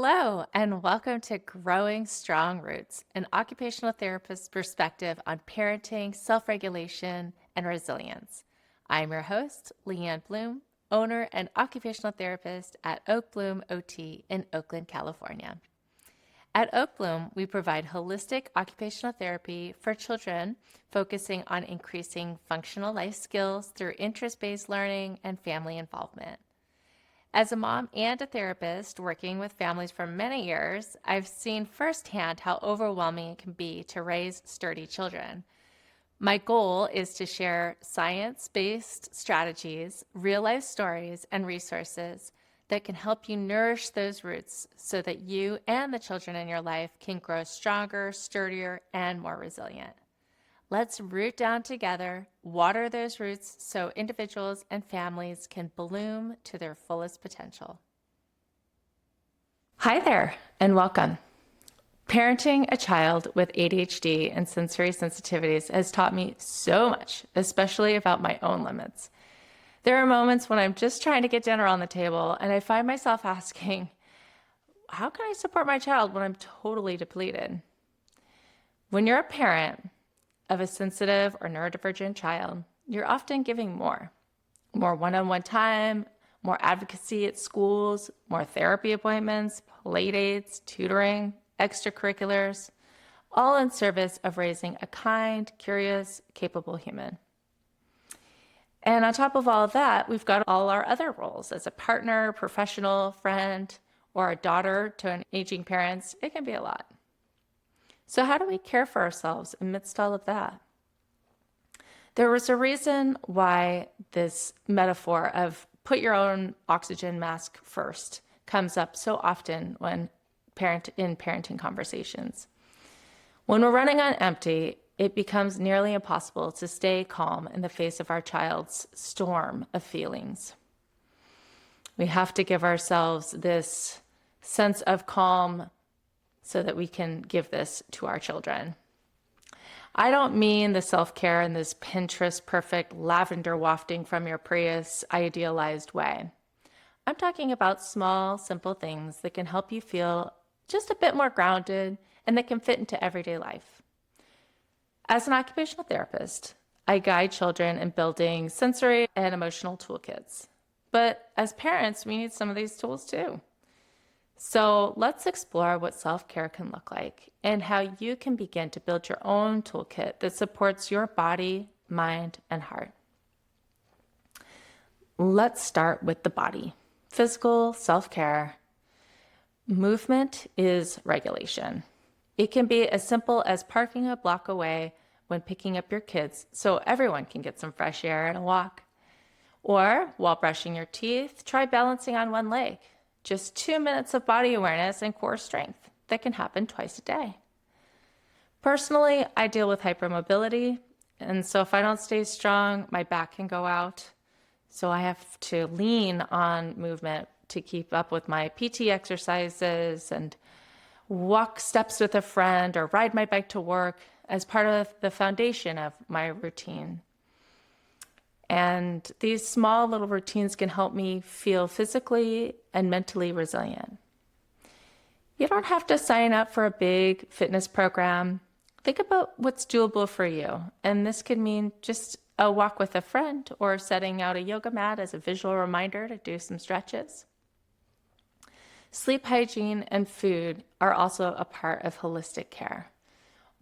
Hello, and welcome to Growing Strong Roots, an occupational therapist's perspective on parenting, self regulation, and resilience. I'm your host, Leanne Bloom, owner and occupational therapist at Oak Bloom OT in Oakland, California. At Oak Bloom, we provide holistic occupational therapy for children, focusing on increasing functional life skills through interest based learning and family involvement. As a mom and a therapist working with families for many years, I've seen firsthand how overwhelming it can be to raise sturdy children. My goal is to share science-based strategies, real-life stories, and resources that can help you nourish those roots so that you and the children in your life can grow stronger, sturdier, and more resilient. Let's root down together, water those roots so individuals and families can bloom to their fullest potential. Hi there, and welcome. Parenting a child with ADHD and sensory sensitivities has taught me so much, especially about my own limits. There are moments when I'm just trying to get dinner on the table and I find myself asking, how can I support my child when I'm totally depleted? When you're a parent of a sensitive or neurodivergent child, you're often giving more one-on-one time, more advocacy at schools, more therapy appointments, play dates, tutoring, extracurriculars, all in service of raising a kind, curious, capable human. And on top of all of that, we've got all our other roles as a partner, professional, friend, or a daughter to an aging parent. It can be a lot. So how do we care for ourselves amidst all of that? There was a reason why this metaphor of put your own oxygen mask first comes up so often when in parenting conversations. When we're running on empty, it becomes nearly impossible to stay calm in the face of our child's storm of feelings. We have to give ourselves this sense of calm so that we can give this to our children. I don't mean the self-care in this Pinterest perfect lavender wafting from your Prius idealized way. I'm talking about small, simple things that can help you feel just a bit more grounded and that can fit into everyday life. As an occupational therapist, I guide children in building sensory and emotional toolkits. But as parents, we need some of these tools too. So let's explore what self-care can look like and how you can begin to build your own toolkit that supports your body, mind, and heart. Let's start with the body. Physical self-care. Movement is regulation. It can be as simple as parking a block away when picking up your kids so everyone can get some fresh air and a walk. Or while brushing your teeth, try balancing on one leg. Just 2 minutes of body awareness and core strength that can happen twice a day. Personally, I deal with hypermobility, and so if I don't stay strong, my back can go out. So I have to lean on movement to keep up with my PT exercises and walk steps with a friend or ride my bike to work as part of the foundation of my routine. And these small little routines can help me feel physically and mentally resilient. You don't have to sign up for a big fitness program. Think about what's doable for you. And this could mean just a walk with a friend or setting out a yoga mat as a visual reminder to do some stretches. Sleep hygiene and food are also a part of holistic care.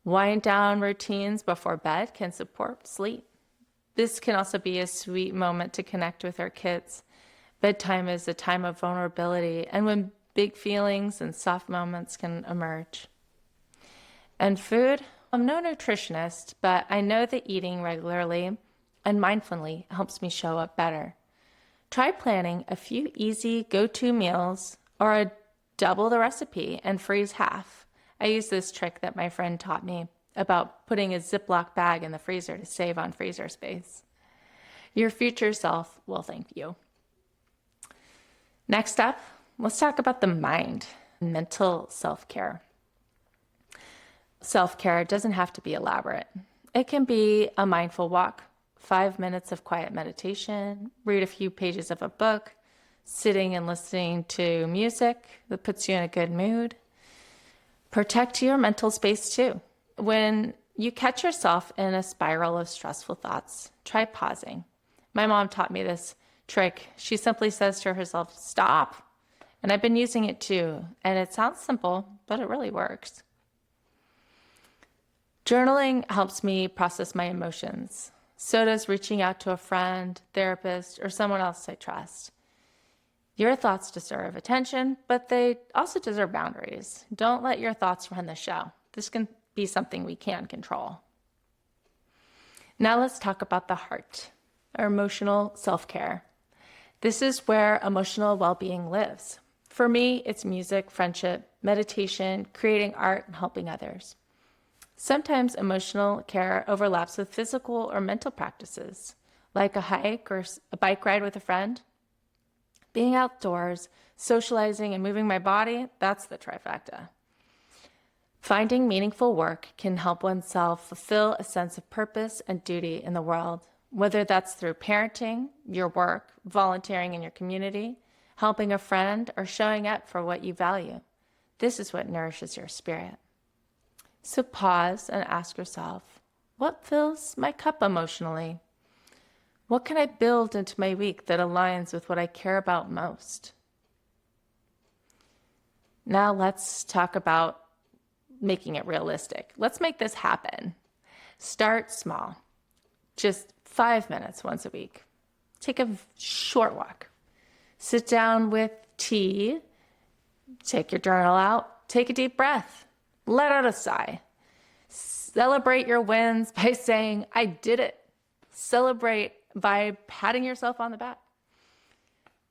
Wind down routines before bed can support sleep. This can also be a sweet moment to connect with our kids. Bedtime is a time of vulnerability and when big feelings and soft moments can emerge. And food, I'm no nutritionist, but I know that eating regularly and mindfully helps me show up better. Try planning a few easy go-to meals or double the recipe and freeze half. I use this trick that my friend taught me about putting a Ziploc bag in the freezer to save on freezer space. Your future self will thank you. Next up, let's talk about the mind, mental self-care. Self-care doesn't have to be elaborate. It can be a mindful walk, 5 minutes of quiet meditation, read a few pages of a book, sitting and listening to music that puts you in a good mood. Protect your mental space too. When you catch yourself in a spiral of stressful thoughts, try pausing. My mom taught me this trick. She simply says to herself, stop. And I've been using it too. And it sounds simple, but it really works. Journaling helps me process my emotions. So does reaching out to a friend, therapist, or someone else I trust. Your thoughts deserve attention, but they also deserve boundaries. Don't let your thoughts run the show. This can be something we can control. Now let's talk about the heart, or emotional self-care. This is where emotional well-being lives. For me, it's music, friendship, meditation, creating art, and helping others. Sometimes emotional care overlaps with physical or mental practices, like a hike or a bike ride with a friend. Being outdoors, socializing, and moving my body, that's the trifecta. Finding meaningful work can help oneself fulfill a sense of purpose and duty in the world, whether that's through parenting, your work, volunteering in your community, helping a friend, or showing up for what you value. This is what nourishes your spirit. So pause and ask yourself, what fills my cup emotionally? What can I build into my week that aligns with what I care about most? Now let's talk about making it realistic. Let's make this happen. Start small. Just 5 minutes once a week. Take a short walk. Sit down with tea. Take your journal out. Take a deep breath. Let out a sigh. Celebrate your wins by saying, I did it. Celebrate by patting yourself on the back.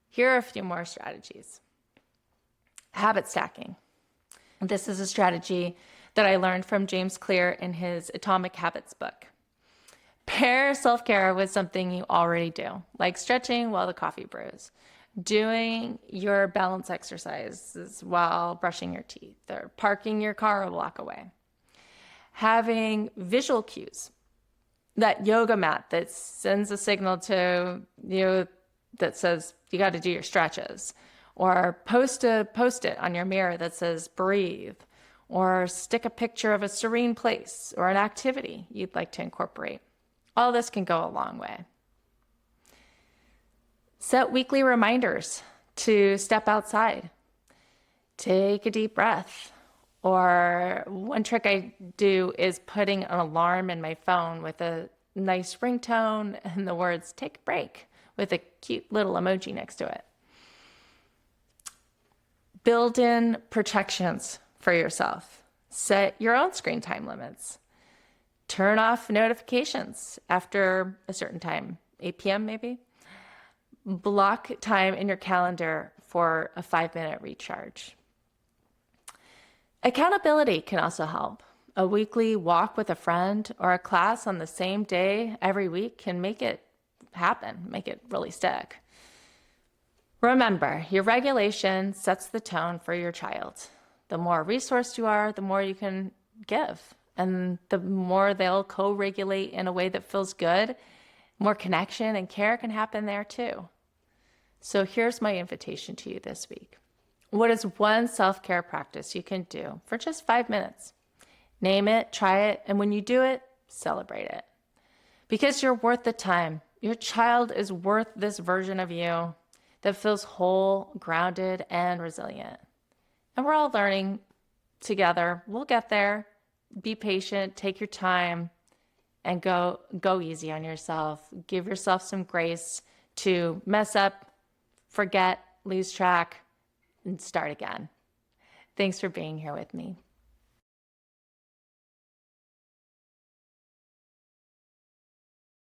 Here are a few more strategies. Habit stacking. This is a strategy that I learned from James Clear in his Atomic Habits book. Pair self-care with something you already do, like stretching while the coffee brews, doing your balance exercises while brushing your teeth, or parking your car a block away. Having visual cues, that yoga mat that sends a signal to you that says you got to do your stretches, or post a post-it on your mirror that says breathe, or stick a picture of a serene place or an activity you'd like to incorporate. All this can go a long way. Set weekly reminders to step outside. Take a deep breath. Or one trick I do is putting an alarm in my phone with a nice ringtone and the words "take a break" with a cute little emoji next to it. Build in protections for yourself. Set your own screen time limits. Turn off notifications after a certain time, 8 p.m. maybe. Block time in your calendar for a 5-minute recharge. Accountability can also help. A weekly walk with a friend or a class on the same day every week can make it happen, make it really stick. Remember, your regulation sets the tone for your child. The more resourced you are, the more you can give. And the more they'll co-regulate in a way that feels good, more connection and care can happen there too. So here's my invitation to you this week. What is one self-care practice you can do for just 5 minutes? Name it, try it, and when you do it, celebrate it. Because you're worth the time. Your child is worth this version of you that feels whole, grounded, and resilient. And we're all learning together. We'll get there. Be patient, take your time, and go easy on yourself. Give yourself some grace to mess up, forget, lose track, and start again. Thanks for being here with me.